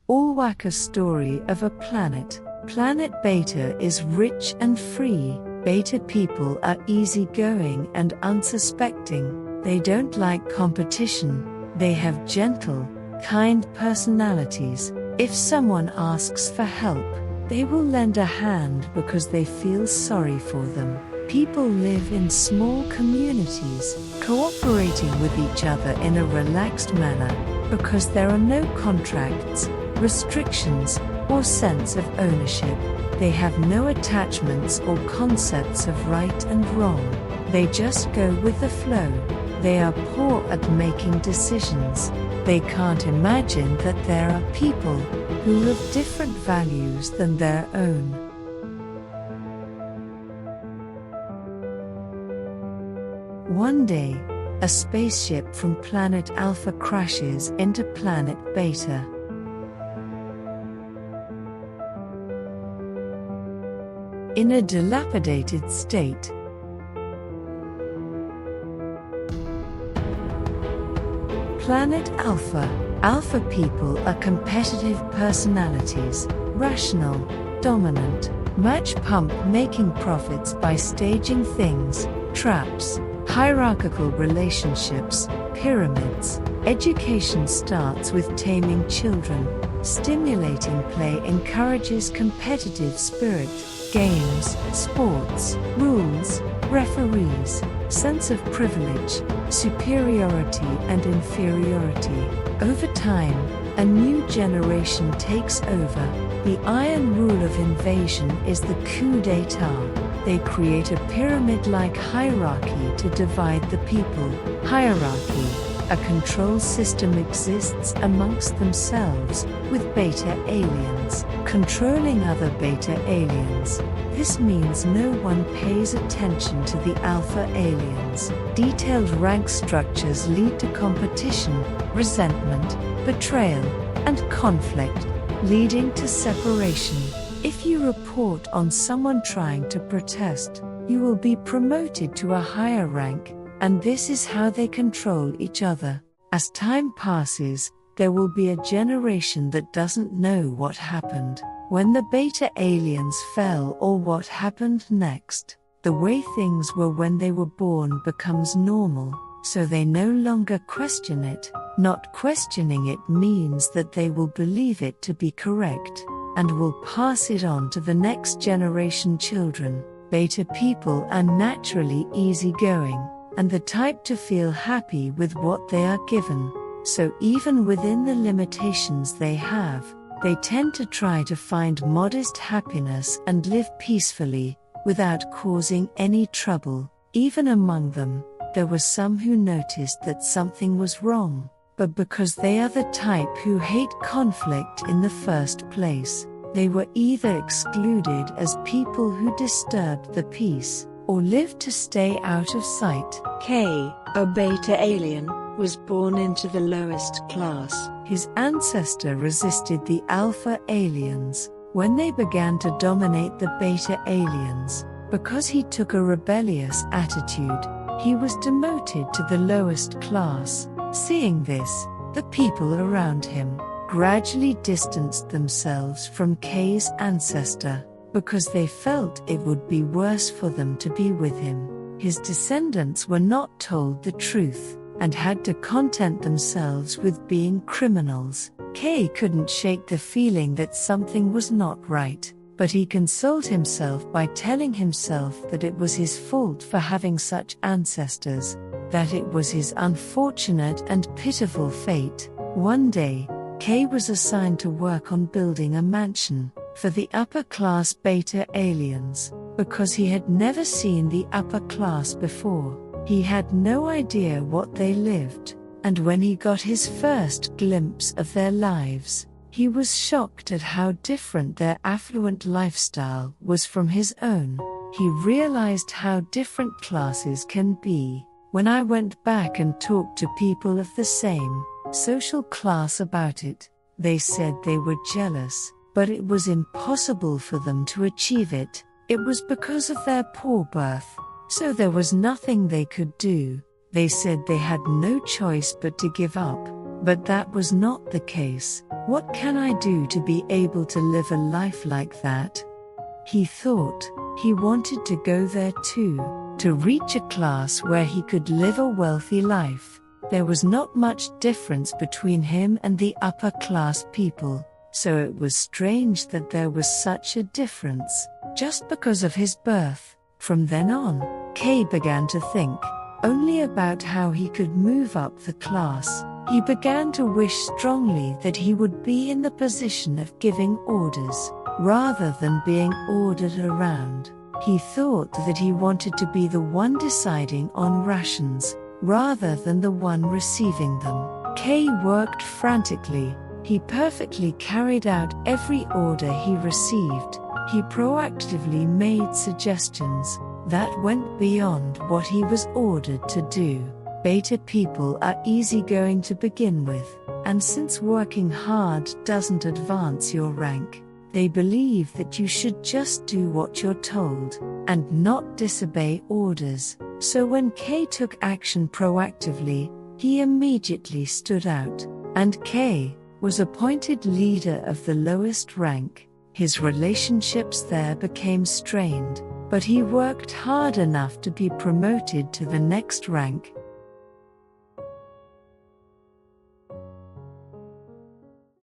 Alwaq, a story of a planet. Planet Beta is rich and free. Beta people are easygoing and unsuspecting. They don't like competition. They have gentle, kind personalities. If someone asks for help, they will lend a hand because they feel sorry for them. People live in small communities, cooperating with each other in a relaxed manner, because there are no contracts, restrictions, or sense of ownership. They have no attachments or concepts of right and wrong. They just go with the flow. They are poor at making decisions. They can't imagine that there are people who have different values than their own. One day, a spaceship from planet Alpha crashes into planet Beta. In a dilapidated state. Planet Alpha. Alpha people are competitive personalities, rational, dominant, match pump, making profits by staging things, traps, hierarchical relationships, pyramids. Education starts with taming children. Stimulating play encourages competitive spirit. Games, sports, rules, referees, sense of privilege, superiority and inferiority. Over time, a new generation takes over. The iron rule of invasion is the coup d'état. They create a pyramid-like hierarchy to divide the people. Hierarchy. A control system exists amongst themselves, with beta aliens controlling other beta aliens. This means no one pays attention to the alpha aliens. Detailed rank structures lead to competition, resentment, betrayal, and conflict, leading to separation. If you report on someone trying to protest, you will be promoted to a higher rank. And this is how they control each other. As time passes, there will be a generation that doesn't know what happened when the beta aliens fell or what happened next. The way things were when they were born becomes normal, so they no longer question it. Not questioning it means that they will believe it to be correct, and will pass it on to the next generation children. Beta people are naturally easygoing, and the type to feel happy with what they are given. So even within the limitations they have, they tend to try to find modest happiness and live peacefully, without causing any trouble. Even among them, there were some who noticed that something was wrong, but because they are the type who hate conflict in the first place, they were either excluded as people who disturbed the peace, or lived to stay out of sight. K, a beta alien, was born into the lowest class. His ancestor resisted the alpha aliens when they began to dominate the beta aliens. Because he took a rebellious attitude, he was demoted to the lowest class. Seeing this, the people around him gradually distanced themselves from K's ancestor, because they felt it would be worse for them to be with him. His descendants were not told the truth, and had to content themselves with being criminals. K couldn't shake the feeling that something was not right, but he consoled himself by telling himself that it was his fault for having such ancestors, that it was his unfortunate and pitiful fate. One day, K was assigned to work on building a mansion for the upper-class beta aliens, because he had never seen the upper class before. He had no idea what they lived, and when he got his first glimpse of their lives, he was shocked at how different their affluent lifestyle was from his own. He realized how different classes can be. When I went back and talked to people of the same social class about it, they said they were jealous, but it was impossible for them to achieve it. It was because of their poor birth, so there was nothing they could do. They said they had no choice but to give up. But that was not the case. What can I do to be able to live a life like that? He thought. He wanted to go there too, to reach a class where he could live a wealthy life. There was not much difference between him and the upper class people, so it was strange that there was such a difference, just because of his birth. From then on, Kay began to think only about how he could move up the class. He began to wish strongly that he would be in the position of giving orders, rather than being ordered around. He thought that he wanted to be the one deciding on rations, rather than the one receiving them. Kay worked frantically. He perfectly carried out every order he received. He proactively made suggestions that went beyond what he was ordered to do. Beta people are easygoing to begin with, and since working hard doesn't advance your rank, they believe that you should just do what you're told, and not disobey orders. So when Kay took action proactively, he immediately stood out, and Kay was appointed leader of the lowest rank. His relationships there became strained, but he worked hard enough to be promoted to the next rank.